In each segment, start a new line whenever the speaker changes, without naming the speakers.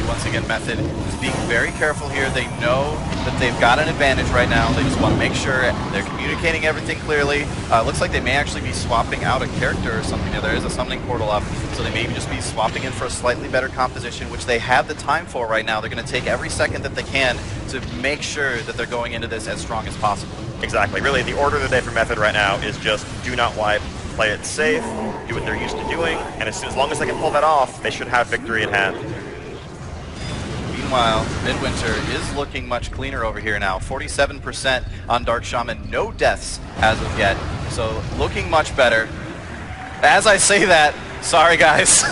once again, Method is being very careful here. They know that they've got an advantage right now. They just want to make sure they're communicating everything clearly. Looks like they may actually be swapping out a character or something. There is a summoning portal up, so they may just be swapping in for a slightly better composition, which they have the time for right now. They're going to take every second that they can to make sure that they're going into this as strong as possible.
Exactly. Really, the order of the day for Method right now is just do not wipe, play it safe, do what they're used to doing, and as long as they can pull that off, they should have victory in hand.
Meanwhile, Midwinter is looking much cleaner over here now. 47% on Dark Shaman, no deaths as of yet, so looking much better. As I say that, sorry guys.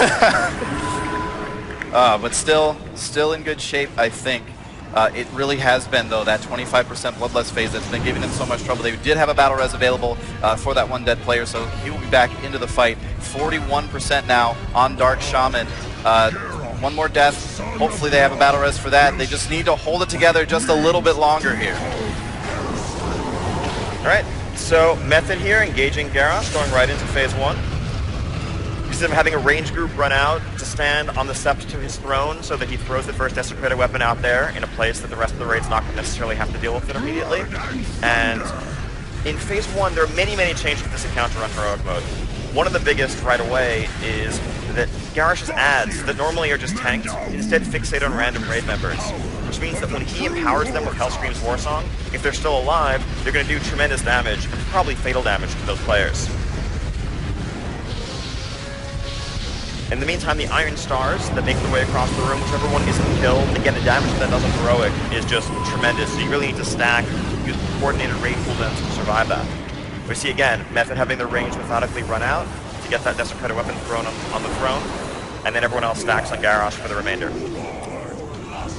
But still in good shape, I think. It really has been, though, that 25% bloodless phase that's been giving them so much trouble. They did have a battle res available for that one dead player, so he will be back into the fight. 41% now on Dark Shaman. One more death. Hopefully they have a battle res for that. They just need to hold it together just a little bit longer here.
All right, so Method here engaging Garrosh, going right into phase 1. Instead of having a range group run out to stand on the steps to his throne so that he throws the first desecrated weapon out there in a place that the rest of the raid's not going to necessarily have to deal with it immediately. And in phase 1, there are many, many changes to this encounter on heroic mode. One of the biggest right away is that Garrosh's adds that normally are just tanked instead fixate on random raid members, which means that when he empowers them with Hellscream's Warsong, if they're still alive, they're going to do tremendous damage, and probably fatal damage to those players. In the meantime, the Iron Stars that make their way across the room, whichever one isn't killed, again, the damage that does on heroic is just tremendous, so you really need to stack, use coordinated raid cooldowns to survive that. We see again, Method having their range methodically run out to get that desecrated weapon thrown on the throne, and then everyone else stacks on Garrosh for the remainder.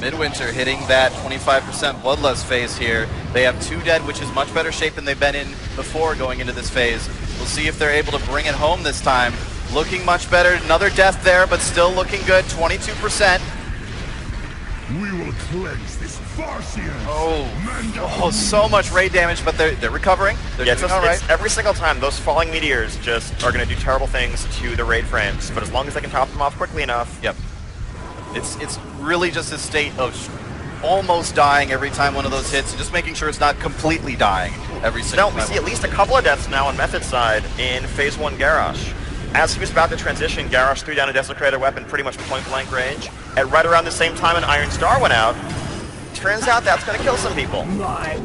Midwinter hitting that 25% bloodless phase here. They have 2 dead, which is much better shape than they've been in before going into this phase. We'll see if they're able to bring it home this time. Looking much better. Another death there, but still looking good. 22%.
We will cleanse this Farsian.
Oh, so much raid damage, but they're recovering. They're doing all right.
Every single time, those falling meteors just are going to do terrible things to the raid frames. But as long as they can top them off quickly enough.
Yep. It's really just a state of almost dying every time one of those hits, and just making sure it's not completely dying every single time.
No, we see at least a couple of deaths now on Method's side in phase 1 Garrosh. As he was about to transition, Garrosh threw down a desecrated weapon pretty much point-blank range. At right around the same time an Iron Star went out. Turns out that's going to kill some people.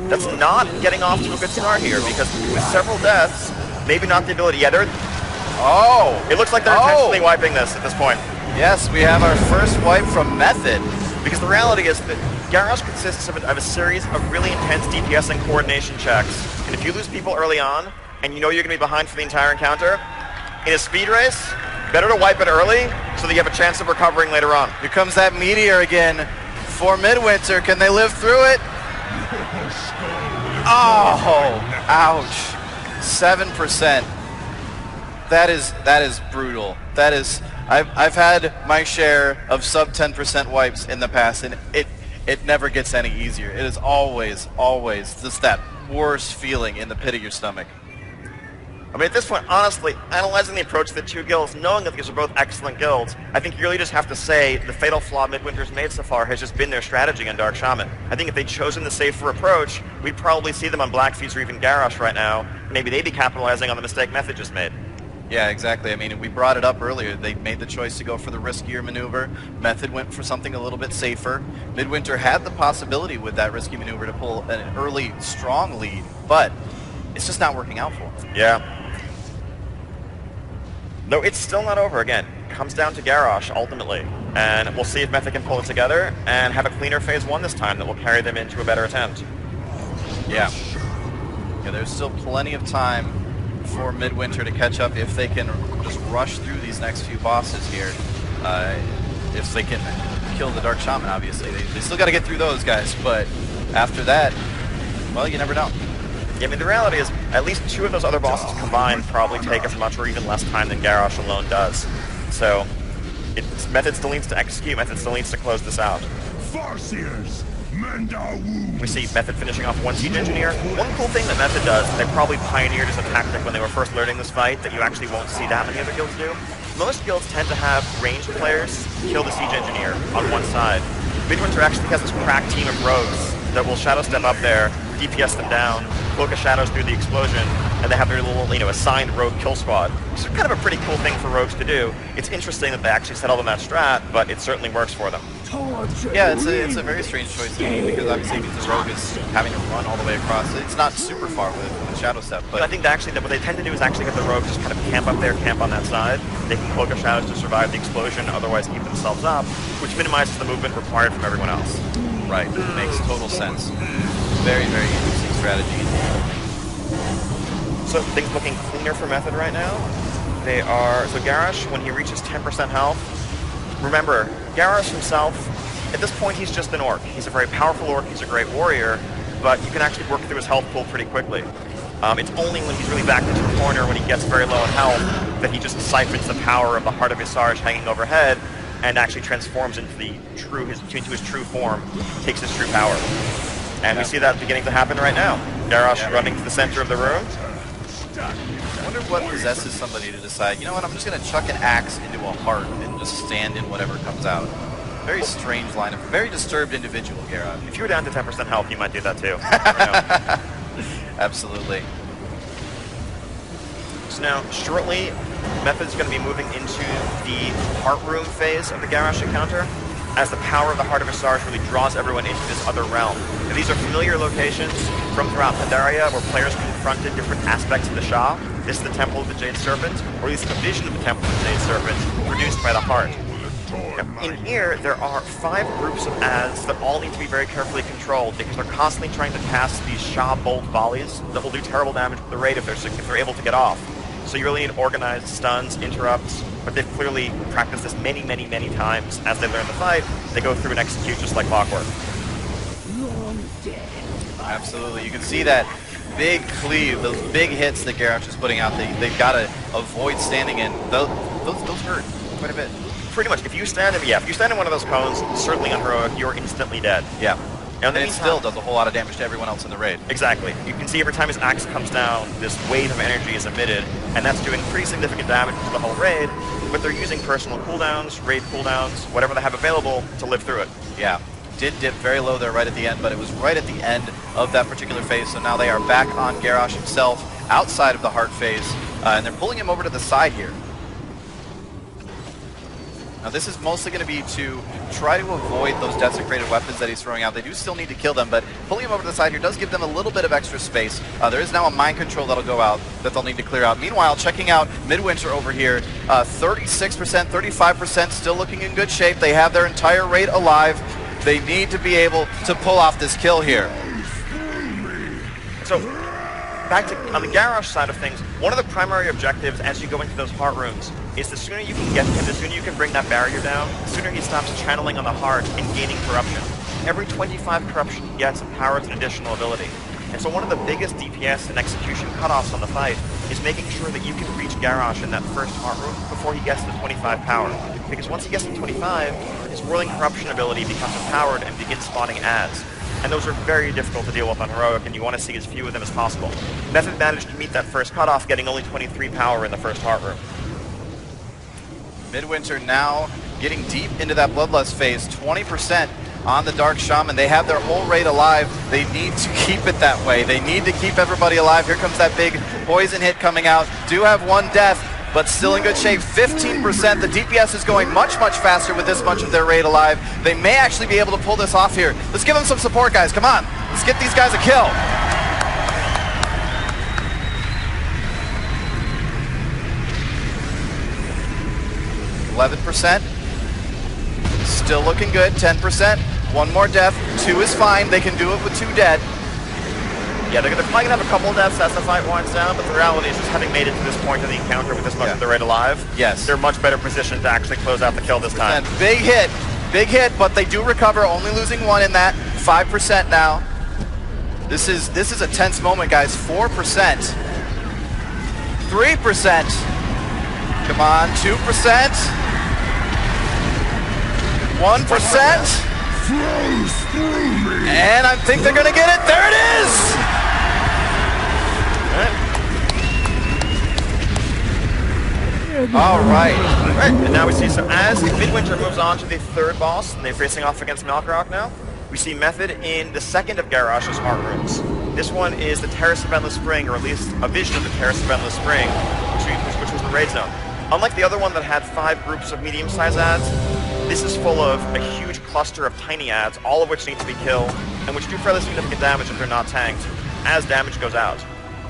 That's not getting off to a good start here, because with several deaths, maybe not the ability. Yeah, it looks like they're intentionally wiping this at this point.
Yes, we have our first wipe from Method.
Because the reality is that Garrosh consists of a series of really intense DPS and coordination checks. And if you lose people early on, and you know you're going to be behind for the entire encounter, in a speed race, better to wipe it early so that you have a chance of recovering later on.
Here comes that meteor again for Midwinter. Can they live through it? Oh, ouch. 7%. That is brutal. That is, I've had my share of sub 10% wipes in the past, and it never gets any easier. It is always just that worst feeling in the pit of your stomach.
I mean, at this point, honestly, analyzing the approach of the 2 guilds, knowing that these are both excellent guilds, I think you really just have to say the fatal flaw Midwinter's made so far has just been their strategy on Dark Shaman. I think if they'd chosen the safer approach, we'd probably see them on Blackfeast or even Garrosh right now. Maybe they'd be capitalizing on the mistake Method just made.
Yeah, exactly. I mean, we brought it up earlier. They made the choice to go for the riskier maneuver. Method went for something a little bit safer. Midwinter had the possibility with that risky maneuver to pull an early, strong lead, but it's just not working out for him.
Yeah. No, it's still not over. Again, comes down to Garrosh ultimately, and we'll see if Method can pull it together and have a cleaner phase 1 this time that will carry them into a better attempt.
Yeah, there's still plenty of time for Midwinter to catch up if they can just rush through these next few bosses here. If they can kill the Dark Shaman, obviously. They still got to get through those guys, but after that, well, you never know.
Yeah, I mean, the reality is, at least 2 of those other bosses combined probably take as much or even less time than Garrosh alone does. So, Method still needs to execute, Method still needs to close this out.
Farseers, mend our wounds.
We see Method finishing off 1 Siege Engineer. One cool thing that Method does, they probably pioneered as a tactic when they were first learning this fight that you actually won't see that many other guilds do, most guilds tend to have ranged players kill the siege engineer on one side. Midwinter actually has this crack team of rogues that will shadow step up there, DPS them down, cloak of shadows through the explosion, and they have their little, assigned rogue kill squad. Which is kind of a pretty cool thing for rogues to do. It's interesting that they actually settled on that strat, but it certainly works for them.
Yeah, it's a very strange choice to me, because obviously the rogue is having to run all the way across. It's not super far with shadow step, but
I think that actually what they tend to do is actually get the rogues just kind of camp up there, camp on that side. They can cloak of shadows to survive the explosion, otherwise keep themselves up, which minimizes the movement required from everyone else.
right, makes total sense. Very, very interesting strategy.
So things looking cleaner for Method right now. They are, so Garrosh, when he reaches 10% health, remember, Garrosh himself, at this point he's just an orc. He's a very powerful orc, he's a great warrior, but you can actually work through his health pool pretty quickly. It's only when he's really backed into a corner, when he gets very low in health, that he just siphons the power of the Heart of Visage hanging overhead and actually transforms into his true form, takes his true power. And we see that beginning to happen right now. Garrosh running to the center of the room.
I wonder what possesses somebody to decide, you know what, I'm just going to chuck an axe into a heart and just stand in whatever comes out. Very strange line of, very disturbed individual, Garrosh.
If you were down to 10% health, you might do that too.
Absolutely.
So now, shortly, Method's going to be moving into the Heart Room phase of the Garrosh encounter, as the power of the Heart of Visage really draws everyone into this other realm. And these are familiar locations from throughout Pandaria where players confronted different aspects of the Shah. This is the Temple of the Jade Serpent, or at least a vision of the Temple of the Jade Serpent, produced by the Heart. Now, in here, there are 5 groups of ads that all need to be very carefully controlled because they're constantly trying to cast these Shah bolt volleys that will do terrible damage to the raid if they're able to get off. So you really need organized stuns, interrupts, but they've clearly practiced this many, many, many times. As they learn the fight, they go through and execute just like clockwork.
Absolutely. You can see that big cleave, those big hits that Garrosh is putting out, they've got to avoid standing in. Those hurt quite a bit.
Pretty much. If you stand in one of those cones, certainly unheroic, you're instantly dead.
Yeah.
And
it still does a whole lot of damage to everyone else in the raid.
Exactly. You can see every time his axe comes down, this wave of energy is emitted, and that's doing pretty significant damage to the whole raid, but they're using personal cooldowns, raid cooldowns, whatever they have available to live through it.
Yeah. Did dip very low there right at the end, but it was right at the end of that particular phase, so now they are back on Garrosh himself, outside of the Heart phase, and they're pulling him over to the side here. Now this is mostly going to be to try to avoid those desecrated weapons that he's throwing out. They do still need to kill them, but pulling him over to the side here does give them a little bit of extra space. There is now a mind control that'll go out, that they'll need to clear out. Meanwhile, checking out Midwinter over here, 36%, 35%, still looking in good shape. They have their entire raid alive. They need to be able to pull off this kill here.
So, back to, on the Garrosh side of things, one of the primary objectives as you go into those heart rooms is the sooner you can get him, the sooner you can bring that barrier down, the sooner he stops channeling on the heart and gaining corruption. Every 25 corruption he gets empowers an additional ability. And so one of the biggest DPS and execution cutoffs on the fight is making sure that you can reach Garrosh in that first heart room before he gets to 25 power. Because once he gets to 25, his whirling corruption ability becomes empowered and begins spawning ads. And those are very difficult to deal with on Heroic, and you want to see as few of them as possible. Method managed to meet that first cutoff, getting only 23 power in the first heart room.
Midwinter now getting deep into that Bloodlust phase, 20% on the Dark Shaman. They have their whole raid alive. They need to keep it that way. They need to keep everybody alive. Here comes that big poison hit coming out. Do have one death, but still in good shape. 15%. The DPS is going much, much faster with this much of their raid alive. They may actually be able to pull this off here. Let's give them some support, guys. Come on. Let's get these guys a kill. %. Still looking good. 10%. One more death. 2 is fine. They can do it with 2 dead.
Yeah, they're probably going to have a couple deaths as the fight winds down, but the reality is just having made it to this point of the encounter with this much of the raid alive,
yes,
they're much better positioned to actually close out the kill this time.
Big hit, but they do recover, only losing 1 in that. 5% now. This is a tense moment, guys. 4%. 3%. Come on, 2%. 1%. And I think they're gonna get it. There it is! All right.
Right, and now we see, so as Midwinter moves on to the third boss, and they're facing off against Malkorok now, we see Method in the second of Garrosh's art rooms. This one is the Terrace of Endless Spring, or at least a vision of the Terrace of Endless Spring, which was the raid zone. Unlike the other one that had 5 groups of medium-sized ads, this is full of a huge cluster of tiny ads, all of which need to be killed, and which do fairly significant damage if they're not tanked, as damage goes out.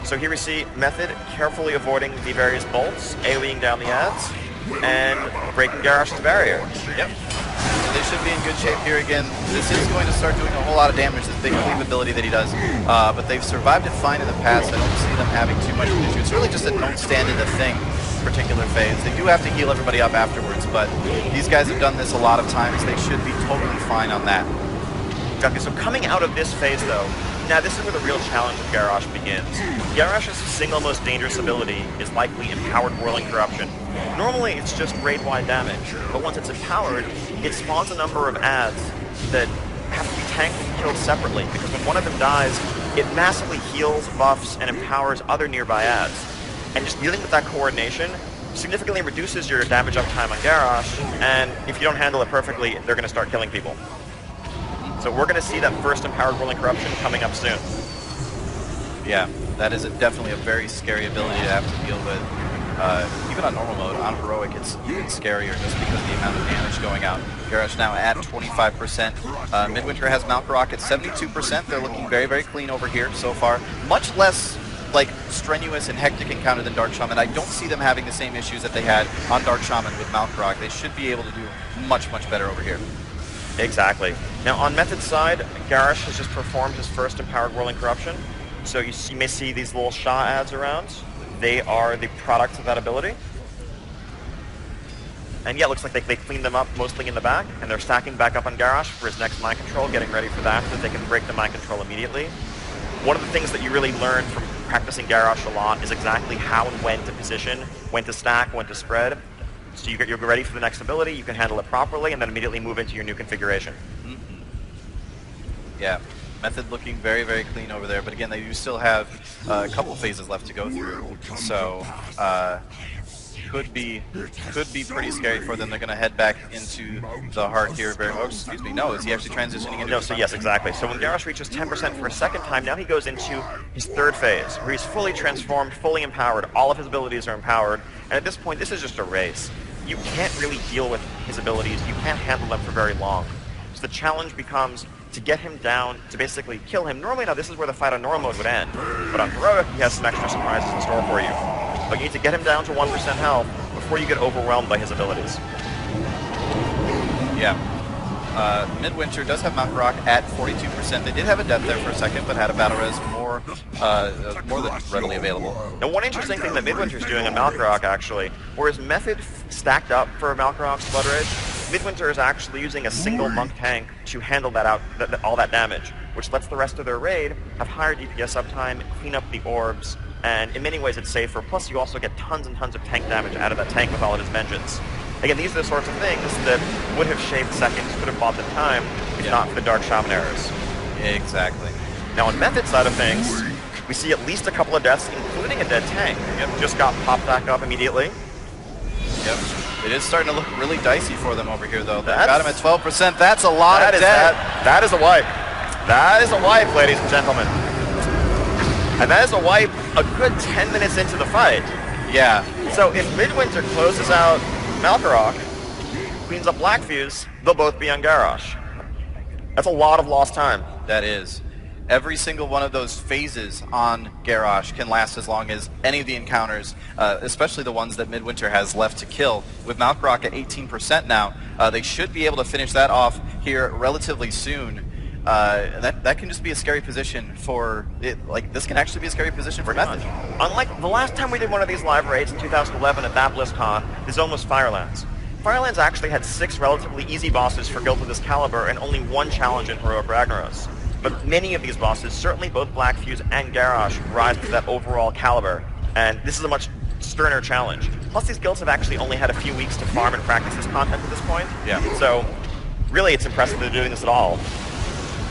So here we see Method carefully avoiding the various bolts, AoEing down the ads, and breaking Garrosh's barrier.
Yep. So they should be in good shape here again. This is going to start doing a whole lot of damage, this big cleave ability that he does. But they've survived it fine in the past. I don't see them having too much of an issue. It's really just a don't stand in the thing particular phase. They do have to heal everybody up afterwards, but these guys have done this a lot of times. They should be totally fine on that.
Okay, so coming out of this phase, though, now this is where the real challenge of Garrosh begins. Garrosh's single most dangerous ability is likely Empowered Whirling Corruption. Normally, it's just raid-wide damage, but once it's empowered, it spawns a number of ads that have to be tanked and killed separately, because when one of them dies, it massively heals, buffs, and empowers other nearby ads. And just dealing with that coordination significantly reduces your damage uptime on Garrosh, and if you don't handle it perfectly, they're going to start killing people. So we're going to see that first Empowered Whirling Corruption coming up soon.
Yeah, that is definitely a very scary ability to have to deal with. Even on normal mode, on heroic, it's even scarier just because of the amount of damage going out. Garrosh now at 25%. Midwinter has Malkorok at 72%. They're looking very, very clean over here so far. Much less like strenuous and hectic encounter than Dark Shaman. I don't see them having the same issues that they had on Dark Shaman with Malkorok. They should be able to do much, much better over here.
Exactly. Now on Method's side, Garrosh has just performed his first Empowered Whirling Corruption. So you may see these little Shah ads around. They are the product of that ability. And yeah, it looks like they cleaned them up mostly in the back, and they're stacking back up on Garrosh for his next mind control, getting ready for that, so that they can break the mind control immediately. One of the things that you really learn from practicing Garrosh a lot is exactly how and when to position, when to stack, when to spread. So you're ready for the next ability, you can handle it properly, and then immediately move into your new configuration.
Mm-hmm. Yeah, Method looking very, very clean over there, but again, they do still have a couple phases left to go through, so could be pretty scary for them. They're going to head back into the heart here. Oh, excuse me, no, is he actually transitioning into?
No, so yes, exactly. So when Garrosh reaches 10% for a second time, now he goes into his third phase, where he's fully transformed, fully empowered, all of his abilities are empowered, and at this point, this is just a race. You can't really deal with his abilities, you can't handle them for very long. So the challenge becomes to get him down, to basically kill him. Normally, now this is where the fight on normal mode would end, but on heroic, he has some extra surprises in store for you. But you need to get him down to 1% health before you get overwhelmed by his abilities.
Yeah. Midwinter does have Malkorok at 42%. They did have a death there for a second, but had a battle res more than readily available.
Now, one interesting thing that Midwinter's doing on Malkorok, actually, whereas Method stacked up for Malkorok's Blood Rage, Midwinter is actually using a single monk tank to handle that all that damage, which lets the rest of their raid have higher DPS uptime, clean up the orbs, and in many ways it's safer. Plus, you also get tons and tons of tank damage out of that tank with all of his vengeance. Again, these are the sorts of things that would have shaved seconds, could have bought them time, if not for the Dark Shaman errors.
Exactly.
Now, on Method side of things, we see at least a couple of deaths, including a dead tank. Yep, just got popped back up immediately.
Yep. It is starting to look really dicey for them over here, though. They've got him at 12%. That's a lot of dead.
That is a wipe. That is a wipe, ladies and gentlemen. And that is a wipe a good 10 minutes into the fight.
Yeah.
So if Midwinter closes out Malkorok, cleans up Blackfuse, they'll both be on Garrosh. That's a lot of lost time.
That is. Every single one of those phases on Garrosh can last as long as any of the encounters, especially the ones that Midwinter has left to kill. With Malkorok at 18% now, they should be able to finish that off here relatively soon. That can just be a scary position for it. Like, this can actually be a scary position for Method.
Unlike the last time we did one of these live raids in 2011 at that Blizzcon, the zone was Firelands. Firelands actually had 6 relatively easy bosses for guilds of this caliber and only 1 challenge in Heroic Ragnaros. But many of these bosses, certainly both Blackfuse and Garrosh, rise to that overall caliber, and this is a much sterner challenge. Plus, these guilds have actually only had a few weeks to farm and practice this content at this point. Yeah. So, really, it's impressive they're doing this at all.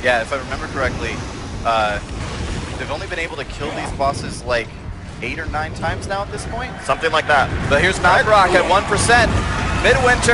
Yeah, if I remember correctly, they've only been able to kill these bosses like 8 or 9 times now at this point.
Something like that.
But here's Knockrock at 1%. Midwinter